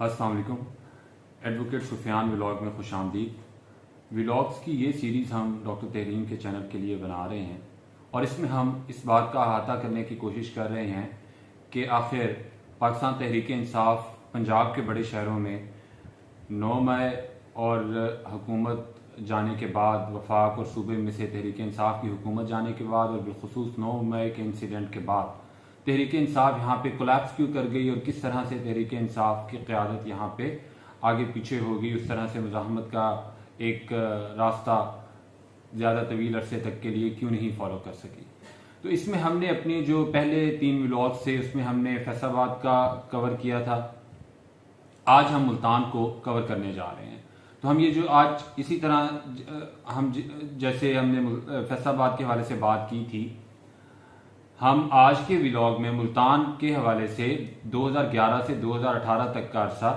अस्सलाम वालेकुम। Advocate Sufiyan vlog में खुश आमदीद। व्लॉग्स की ये सीरीज़ हम डॉक्टर तहरीन के चैनल के लिए बना रहे हैं और इसमें हम इस बात का अहाता करने की कोशिश कर रहे हैं कि आखिर पाकिस्तान तहरीक इंसाफ पंजाब के बड़े शहरों में 9 मई और हुकूमत जाने के बाद, वफाक और सूबे में से तहरीक इंसाफ की हुकूमत जाने के बाद और बिलखुसूस 9 मई के इंसिडेंट के बाद तहरीक इंसाफ यहाँ पे कोलैप्स क्यों कर गई और किस तरह से तहरीक इंसाफ की क़यादत यहाँ पे आगे पीछे हो गई, उस तरह से मुज़ाहमत का एक रास्ता ज़्यादा तवील अरसे तक के लिए क्यों नहीं फॉलो कर सकी। तो इसमें हमने अपनी जो पहले 3 व्लॉग्स थे उसमें हमने फैसलाबाद का कवर किया था। आज हम मुल्तान को कवर करने जा रहे हैं। तो हम ये जो आज इसी तरह हम जैसे हमने फैसलाबाद के हवाले से बात की थी, हम आज के व्लॉग में मुल्तान के हवाले से 2011 से 2018 तक का अरसा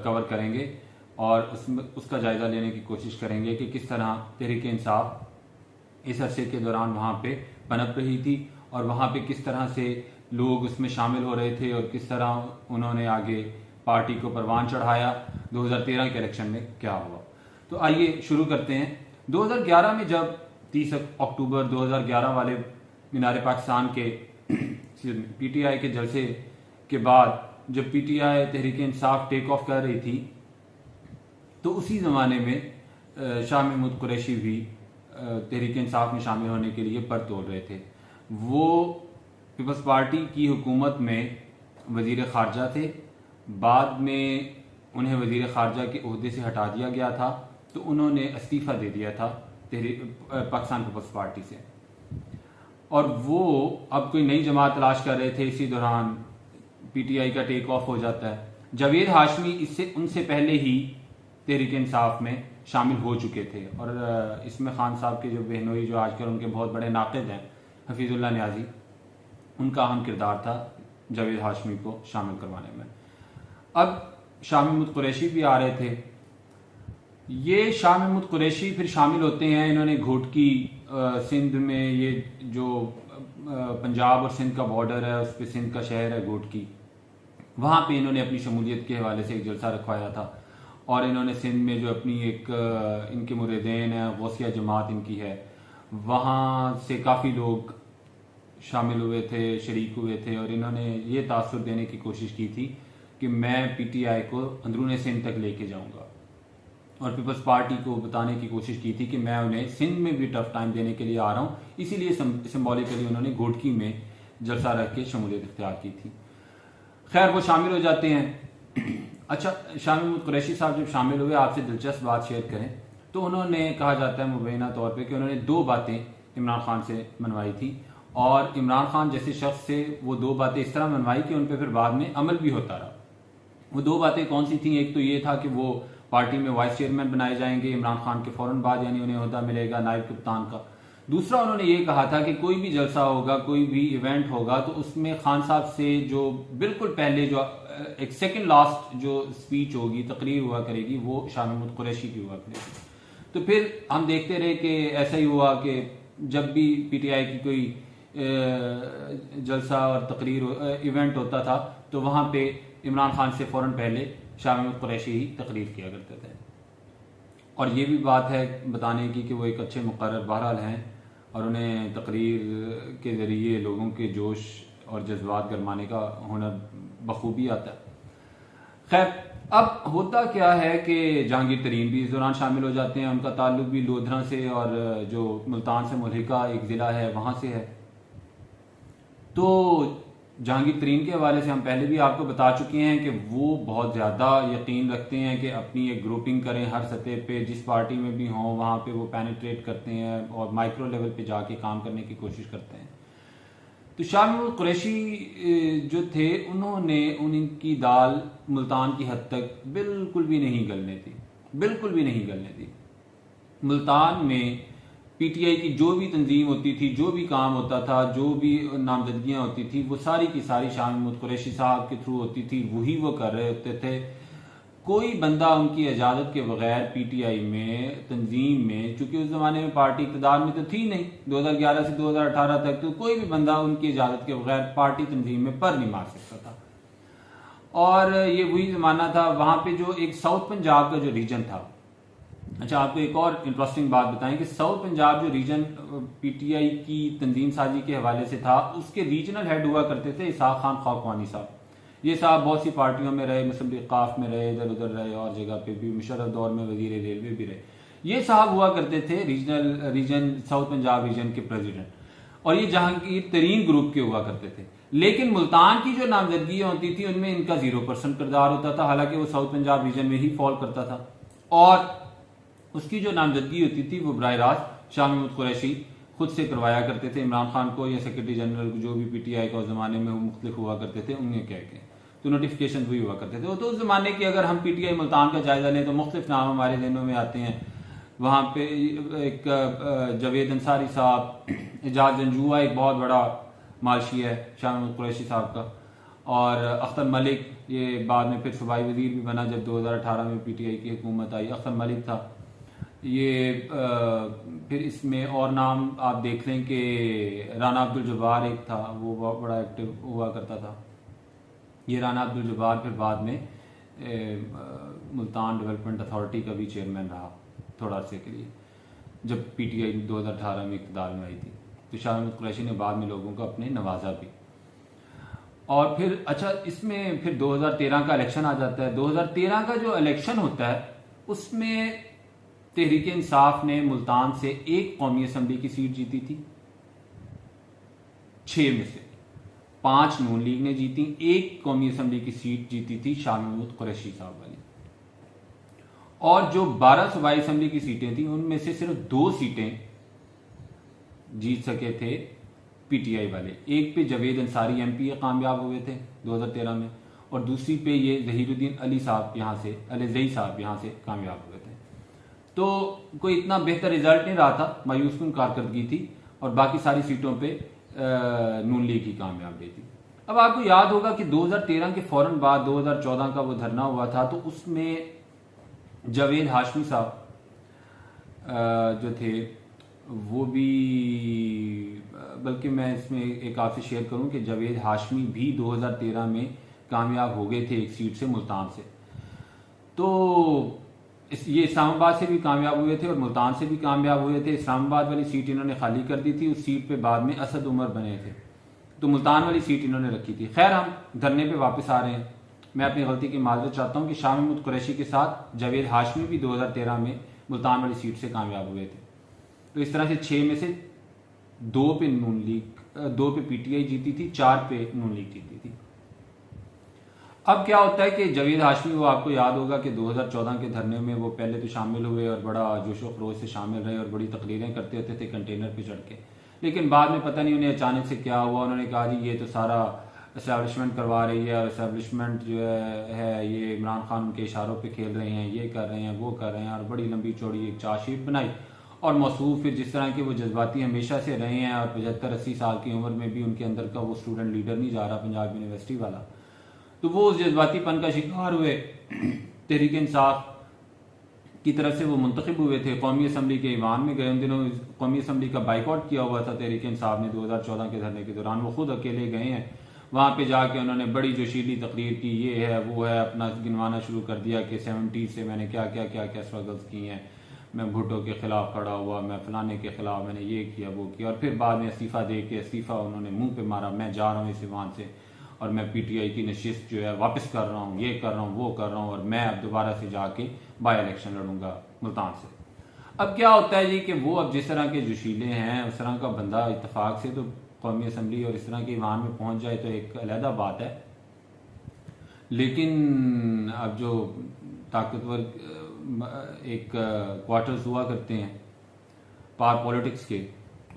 कवर करेंगे और उसका जायज़ा लेने की कोशिश करेंगे कि किस तरह तहरीक इंसाफ इस अरसे के दौरान वहाँ पे पनप रही थी और वहाँ पे किस तरह से लोग उसमें शामिल हो रहे थे और किस तरह उन्होंने आगे पार्टी को परवान चढ़ाया। 2013 के इलेक्शन में क्या हुआ, तो आइए शुरू करते हैं। 2011 में जब 30 अक्टूबर 2011 वाले मीनार पाकिस्तान के पीटीआई के जलसे के बाद जब PTI Tehreek Insaf take off कर रही थी, तो उसी ज़माने में शाह महमूद कुरैशी भी तहरीक इंसाफ में शामिल होने के लिए पर तोड़ रहे थे। वो पीपल्स पार्टी की हुकूमत में वजीर खारजा थे, बाद में उन्हें वजीर खारजा के ओहदे से हटा दिया गया था, तो उन्होंने इस्तीफ़ा दे दिया था पाकिस्तान पीपल्स पार्टी से और वो अब कोई नई जमात तलाश कर रहे थे। इसी दौरान पीटीआई का टेक ऑफ हो जाता है। जावेद हाशमी इससे उनसे पहले ही तहरीक इंसाफ में शामिल हो चुके थे और इसमें खान साहब के जो बहनोई जो आजकल उनके बहुत बड़े नाक़िद हैं हफीजुल्लाह न्याजी, उनका अहम किरदार था जावेद हाशमी को शामिल करवाने में। अब शाह महमूद कुरैशी भी आ रहे थे। ये शाह महमूद कुरैशी फिर शामिल होते हैं। इन्होंने घोटकी सिंध में, ये जो पंजाब और सिंध का बॉर्डर है उस पर सिंध का शहर है घोटकी, वहाँ पे इन्होंने अपनी शमूलियत के हवाले से एक जलसा रखवाया था और इन्होंने सिंध में जो अपनी एक इनके मुरीदीन है, गौसिया जमात इनकी है, वहाँ से काफ़ी लोग शामिल हुए थे, शरीक हुए थे और इन्होंने ये तासुर देने की कोशिश की थी कि मैं पीटीआई को अंदरूनी सिंध तक लेके जाऊंगा और पीपल्स पार्टी को बताने की कोशिश की थी कि मैं उन्हें सिंध में भी टफ टाइम देने के लिए आ रहा हूँ। इसीलिए सिंबॉलिकली उन्होंने घोटकी में जलसा रख के शमूलियत इख्तियार की थी। खैर, वो शामिल हो जाते हैं। अच्छा, शाह महमूद कुरैशी साहब जब शामिल हुए, आपसे दिलचस्प बात शेयर करें तो उन्होंने, कहा जाता है मुबैना तौर पर, कि उन्होंने 2 बातें इमरान खान से मनवाई थी और इमरान खान जैसे शख्स से वो 2 बातें इस तरह मनवाई कि उन पर फिर बाद में अमल भी होता रहा। वो 2 बातें कौन सी थी? एक तो ये था कि वो पार्टी में वाइस चेयरमैन बनाए जाएंगे इमरान खान के फौरन बाद, यानी उन्हें ओहदा मिलेगा नायब कप्तान का। दूसरा, उन्होंने ये कहा था कि कोई भी जलसा होगा, कोई भी इवेंट होगा, तो उसमें खान साहब से जो बिल्कुल पहले जो एक सेकंड लास्ट जो स्पीच होगी, तकरीर हुआ करेगी, वो शाह महमूद कुरैशी की हुआ करेगी। तो फिर हम देखते रहे कि ऐसा ही हुआ कि जब भी पीटीआई की कोई जलसा और तकरीर इवेंट होता था तो वहाँ पे इमरान खान से फ़ौरन पहले शाह महमूद कुरैशी ही तकरीर किया करते थे। और ये भी बात है बताने की कि वो एक अच्छे मुक़र्रर बहरहाल हैं और उन्हें तकरीर के ज़रिए लोगों के जोश और जज्बात गरमाने का हुनर बखूबी आता है। खैर, अब होता क्या है कि जहांगीर तरीन भी इस दौरान शामिल हो जाते हैं। उनका ताल्लुक भी लोधरा से और जो मुल्तान से मुल्हिका एक ज़िला है वहाँ से है। तो जहांगीर तरीन के हवाले से हम पहले भी आपको बता चुके हैं कि वो बहुत ज़्यादा यकीन रखते हैं कि अपनी एक ग्रुपिंग करें हर सतह पे, जिस पार्टी में भी हों वहाँ पे वो पेनिट्रेट करते हैं और माइक्रो लेवल पे जाके काम करने की कोशिश करते हैं। तो शाह महमूद कुरैशी जो थे, उन्होंने उनकी दाल मुल्तान की हद तक बिल्कुल भी नहीं गलने दी, बिल्कुल भी नहीं गलने दी। मुल्तान में पीटीआई की जो भी तंजीम होती थी, जो भी काम होता था, जो भी नामजदगियाँ होती थी, वो सारी की सारी शाह महमूद कुरैशी साहब के थ्रू होती थी, वही वो कर रहे होते थे। कोई बंदा उनकी इजाज़त के बगैर पीटीआई में तंजीम में, चूंकि उस ज़माने में पार्टी इक़्तिदार में तो थी नहीं, 2011 से 2018 तक तो कोई भी बंदा उनकी इजाज़त के बगैर पार्टी तंजीम में पर नहीं मार सकता था। और ये वही ज़माना था वहाँ पे जो एक साउथ पंजाब का जो रीजन था। अच्छा, आपको एक और इंटरेस्टिंग बात बताएं कि साउथ पंजाब जो रीजन पीटीआई की तंजीम साजी के हवाले से था, उसके रीजनल हेड हुआ करते थे इसहाक खान खाकवानी साहब। ये साहब बहुत सी पार्टियों में रहे, मुस्लिम लीग काफ में रहे, इधर उधर रहे और जगह पे भी, मुशर्रफ दौर में वजीर रेलवे भी रहे। ये साहब हुआ करते थे रीजन साउथ पंजाब रीजन के प्रेसिडेंट, और ये जहांगीर तरीन ग्रुप के हुआ करते थे। लेकिन मुल्तान की जो नामजदगियां होती थी उनमें इनका 0% किरदार होता था, हालांकि वो साउथ पंजाब रीजन में ही फॉल करता था। और उसकी जो नामजदगी होती थी वो बराह रास्त शाह महमूद कुरैशी खुद से करवाया करते थे, इमरान खान को या सेक्रेटरी जनरल जो भी पीटीआई का उस जमाने में मुख्तलिफ हुआ करते थे उन्हें कह के, तो नोटिफिकेशन वही हुआ करते थे। तो उस जमाने की अगर हम पीटीआई मुल्तान का जायजा लें तो मुख्तलिफ नाम हमारे जहनों में आते हैं। वहाँ पे एक जावेद अंसारी साहब, एजाज जंजुआ एक बहुत बड़ा मालशी है शाह महमूद कुरैशी साहब का, और अख्तर मलिक, ये बाद में फिर सूबाई वजीर भी बना जब 2018 में पीटीआई की हुकूमत आई, अख्तर मलिक था ये। फिर इसमें और नाम आप देख लें कि राना अब्दुल जब्बार एक था, वो बहुत बड़ा एक्टिव हुआ करता था। ये राना अब्दुल जब्बार फिर बाद में मुल्तान डेवलपमेंट अथॉरिटी का भी चेयरमैन रहा थोड़ा अर्से के लिए, जब पीटीआई 2018 में इक़्तिदार में आई थी। तो शाह महमूद कुरैशी ने बाद में लोगों को अपने नवाजा भी। और फिर अच्छा, इसमें फिर 2013 का इलेक्शन आ जाता है। 2013 का जो इलेक्शन होता है उसमें तहरीक इंसाफ ने मुल्तान से एक कौमी असम्बली की सीट जीती थी, 6 में से 5 नून लीग ने जीती, एक कौमी असम्बली की सीट जीती थी शाह महमूद कुरैशी साहब वाली। और जो 12 सूबाई असम्बली की सीटें थी उनमें से सिर्फ 2 सीटें जीत सके थे पीटीआई वाले। एक पे जावेद अंसारी एमपी कामयाब हुए थे 2013 में, और दूसरी पे ये जहीरुद्दीन अली साहब यहाँ से, अलीजई साहब यहाँ से कामयाब हुए थे। तो कोई इतना बेहतर रिजल्ट नहीं रहा था, मायूस कुन कारकर्दगी थी, और बाकी सारी सीटों पे नून लीग की कामयाब रही थी। अब आपको याद होगा कि 2013 के फौरन बाद 2014 का वो धरना हुआ था, तो उसमें जावेद हाशमी साहब जो थे वो भी, बल्कि मैं इसमें एक आपसे शेयर करूं कि जावेद हाशमी भी 2013 में कामयाब हो गए थे एक सीट से, मुल्तान से। तो ये इस्लामाबाद से भी कामयाब हुए थे और मुल्तान से भी कामयाब हुए थे। इस्लामाबाद वाली सीट इन्होंने खाली कर दी थी, उस सीट पे बाद में असद उमर बने थे, तो मुल्तान वाली सीट इन्होंने रखी थी। खैर, हम धरने पे वापस आ रहे हैं। मैं अपनी गलती की माजरत चाहता हूँ कि शाह महमूद कुरैशी के साथ जावेद हाशमी भी 2013 में मुल्तान वाली सीट से कामयाब हुए थे। तो इस तरह से 6 में से 2 पे नून लीग, 2 पे पीटीआई जीती थी, 4 पे नून लीग जीती थी। अब क्या होता है कि जावेद हाशमी, वो आपको याद होगा कि 2014 के धरने में वो पहले तो शामिल हुए और बड़ा जोशो खरोश से शामिल रहे और बड़ी तकरीरें करते होते थे कंटेनर पे चढ़ के, लेकिन बाद में पता नहीं उन्हें अचानक से क्या हुआ, उन्होंने कहा जी ये तो सारा एस्टैब्लिशमेंट करवा रही है, और एस्टैब्लिशमेंट जो है ये इमरान खान उनके इशारों पे खेल रहे हैं, ये कर रहे हैं, वो कर रहे हैं, और बड़ी लंबी चौड़ी एक चार्जशीट बनाई। और मौसूफ फिर जिस तरह के वो जज्बाती हमेशा से रहे हैं, और 75-80 साल की उम्र में भी उनके अंदर का वो स्टूडेंट लीडर नहीं जा रहा पंजाब यूनिवर्सिटी वाला, तो वो उस जज्बातीपन का शिकार हुए। तहरीक इंसाफ की तरफ से वो मुंतखब हुए थे, कौमी असम्बली के ईवान में गए। उन दिनों कौमी असम्बली का बाइकआउट किया हुआ था तहरीक इंसाफ ने 2014 के धरने के दौरान। वो खुद अकेले गए हैं, वहाँ पे जाके उन्होंने बड़ी जोशीली तकरीर की, ये है वो है, अपना गिनवाना शुरू कर दिया कि 70 से मैंने क्या क्या क्या क्या स्ट्रगल्स की हैं, मैं भुट्टो के खिलाफ खड़ा हुआ, मैं फलाने के खिलाफ मैंने ये किया वो किया, और फिर बाद में इस्तीफ़ा दे के इस्तीफ़ा उन्होंने मुंह पे मारा, मैं जा रहा हूँ इस ईवान से और मैं पीटीआई की नशिस्त जो है वापस कर रहा हूँ, ये कर रहा हूँ, वो कर रहा हूँ, और मैं अब दोबारा से जाके बाई इलेक्शन लड़ूंगा मुल्तान से। अब क्या होता है जी कि वो अब जिस तरह के जोशीले हैं उस तरह का बंदा इत्तेफाक से तो कौमी असम्बली और इस तरह के ईवान में पहुंच जाए तो एक अलहदा बात है, लेकिन अब जो ताकतवर एक क्वार्टर्स हुआ करते हैं पावर पॉलिटिक्स के,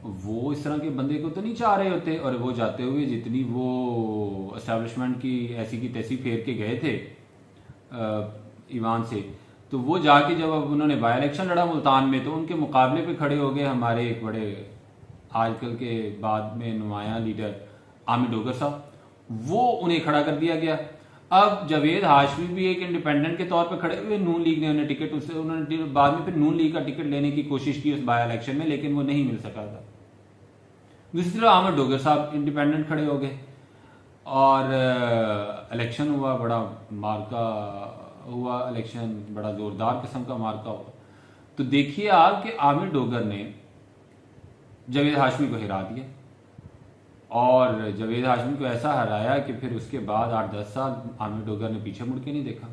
वो इस तरह के बंदे को तो नहीं चाह रहे होते, और वो जाते हुए जितनी वो एस्टैब्लिशमेंट की ऐसी की तैसी फेर के गए थे ईवान से, तो वो जाके जब अब उन्होंने बाई इलेक्शन लड़ा मुल्तान में, तो उनके मुकाबले पे खड़े हो गए हमारे एक बड़े आजकल के बाद में नुमाया लीडर आमिर डोगर साहब, वो उन्हें खड़ा कर दिया गया। अब जावेद हाशमी भी एक इंडिपेंडेंट के तौर पे खड़े हुए, नून लीग ने उन्हें टिकट, उससे उन्होंने बाद में फिर नून लीग का टिकट लेने की कोशिश की उस बाई इलेक्शन में, लेकिन वो नहीं मिल सका था। दूसरी तरफ आमिर डोगर साहब इंडिपेंडेंट खड़े हो गए। और इलेक्शन हुआ, बड़ा मार्का हुआ इलेक्शन, बड़ा ज़ोरदार किस्म का मार्का हुआ। तो देखिए आप कि आमिर डोगर ने जावेद हाशमी को हिरा दिया और जावेद हाशमी को ऐसा हराया कि फिर उसके बाद 8-10 साल आमिर डोगर ने पीछे मुड़ के नहीं देखा।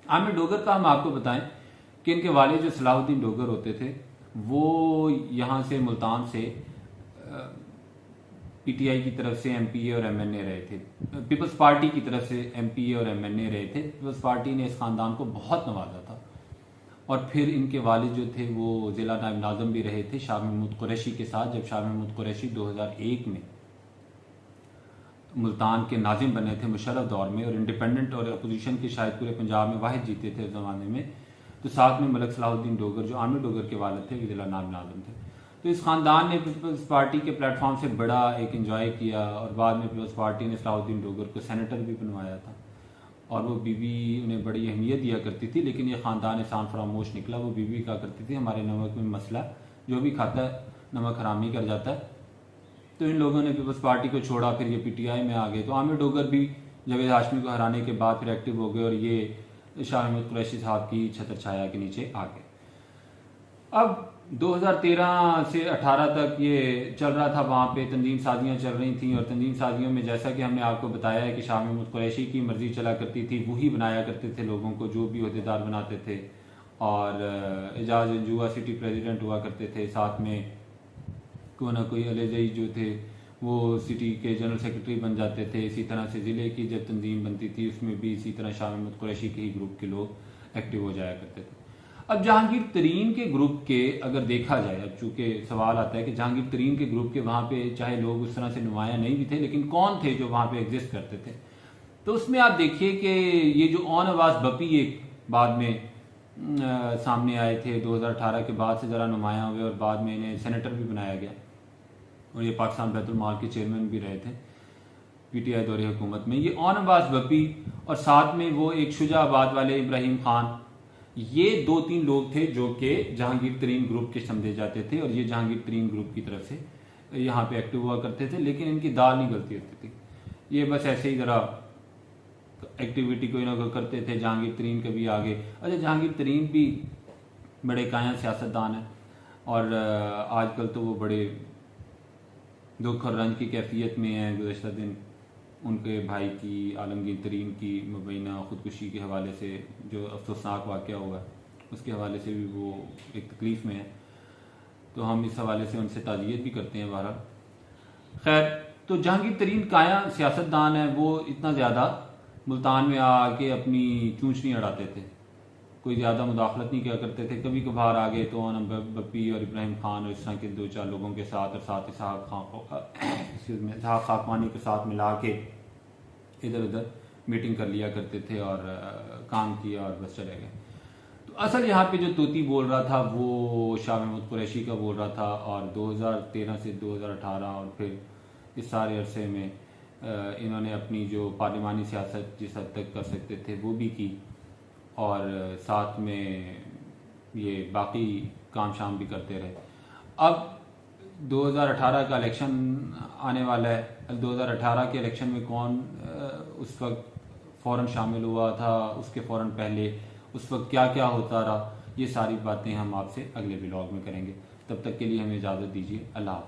आमिर डोगर का हम आपको बताएं कि इनके वालिद जो सलाहुद्दीन डोगर होते थे वो यहाँ से मुल्तान से पीटीआई की तरफ से एमपीए और एमएनए रहे थे, पीपल्स पार्टी की तरफ से एमपीए और एमएनए रहे थे। पीपल्स पार्टी ने इस खानदान को बहुत नवाजा था और फिर इनके वालिद जो थे वो जिला नायब नाज़िम भी रहे थे शाह महमूद कुरैशी के साथ। जब शाह महमूद कुरैशी 2001 में मुल्तान के नाजिम बने थे मुशर्रफ दौर में और इंडिपेंडेंट और अपोजिशन के शायद पूरे पंजाब में वाहिद जीते थे उस ज़माने में, तो साथ में मलिक सलाहुद्दीन डोगर जो आमिर डोगर के वालिद थे वो जिला नायब नाज़िम थे। तो इस ख़ानदान ने पीपल्स पार्टी के प्लेटफॉर्म से बड़ा एक एंजॉय किया और बाद में पीपल्स पार्टी ने सलाहुद्दीन डोगर को सेनेटर भी बनवाया था और वो बीवी उन्हें बड़ी अहमियत दिया करती थी। लेकिन ये ख़ानदान एहसान फरामोश निकला। वो बीवी कहा करती थी हमारे नमक में मसला, जो भी खाता है नमक हरामी कर जाता है। तो इन लोगों ने पीपल्स पार्टी को छोड़ा, फिर ये पीटीआई में आ गए। तो आमिर डोगर भी जावेद हाशमी को हराने के बाद फिर एक्टिव हो गए और ये शाह महमूद कुरैशी साहब की छत्र छाया के नीचे आ गए। अब 2013 से 18 तक ये चल रहा था, वहाँ पे तंजीम साजियाँ चल रही थी और तंजीम साजियों में जैसा कि हमने आपको बताया है कि शाह महमूद कुरैशी की मर्जी चला करती थी, वही बनाया करते थे लोगों को, जो भी अहदेदार बनाते थे। और एजाज अंजुआ सिटी प्रेसिडेंट हुआ करते थे, साथ में कोई ना कोई अलेजई जो थे वो सिटी के जनरल सेक्रेटरी बन जाते थे। इसी तरह से ज़िले की जब तंजीम बनती थी उसमें भी इसी तरह शाह महमूद कुरैशी के ही ग्रुप के लोग एक्टिव हो जाया करते थे। अब जहांगीर तरीन के ग्रुप के अगर देखा जाए, अब चूंकि सवाल आता है कि जहांगीर तरीन के ग्रुप के वहाँ पे चाहे लोग उस तरह से नुमाया नहीं भी थे, लेकिन कौन थे जो वहाँ पे एग्जिस्ट करते थे, तो उसमें आप देखिए कि ये जो ओन अब्बास बपी एक बाद में सामने आए थे 2018 के बाद से ज़रा नुमाया हुए और बाद में इन्हें सेनेटर भी बनाया गया और ये पाकिस्तान बैतुल माल के चेयरमैन भी रहे थे पीटीआई दौरे हुकूमत में। ये ओन अब्बास बपी और साथ में वो एक शुजाबाद वाले इब्राहिम खान, ये 2-3 लोग थे जो कि जहांगीर तरीन ग्रुप के समझे जाते थे और ये जहांगीर तरीन ग्रुप की तरफ से यहाँ पे एक्टिव हुआ करते थे। लेकिन इनकी दाल नहीं गलती होती थी, ये बस ऐसे ही ज़रा एक्टिविटी कोई ना कोई करते थे। जहांगीर तरीन कभी आगे, अच्छा जहांगीर तरीन भी बड़े काया सियासतदान हैं और आजकल तो वो बड़े दुख और रंज की कैफियत में हैं। गुज़श्ता दिन उनके भाई की आलमगीर तरीन की मुबैना ख़ुदकुशी के हवाले से जो अफसोसनाक वाक़या हुआ उसके हवाले से भी वो एक तकलीफ़ में है, तो हम इस हवाले से उनसे ताज़ियत भी करते हैं। बहरहाल खैर, तो जहांगीर तरीन काया सियासतदान है, वो इतना ज़्यादा मुल्तान में आके अपनी चूंच नहीं अड़ाते थे, कोई ज़्यादा मुदाखलत नहीं किया करते थे। कभी कभार आ गए तो बप्पी और इब्राहिम खान और इस तरह के 2-4 लोगों के साथ और साथ इसहाक़ खाक़ानी के साथ मिला के इधर उधर मीटिंग कर लिया करते थे और काम किया और बस चले गए। तो असल यहाँ पे जो तोती बोल रहा था वो शाह महमूद कुरैशी का बोल रहा था और 2013 से 2018 और फिर इस सारे अरसे में इन्होंने अपनी जो पार्लिमानी सियासत जिस हद तक कर सकते थे वो भी की और साथ में ये बाकी काम शाम भी करते रहे। अब 2018 का इलेक्शन आने वाला है। 2018 के इलेक्शन में कौन उस वक्त फ़ौरन शामिल हुआ था, उसके फ़ौरन पहले उस वक्त क्या क्या होता रहा, ये सारी बातें हम आपसे अगले व्लॉग में करेंगे। तब तक के लिए हमें इजाज़त दीजिए। अल्लाह।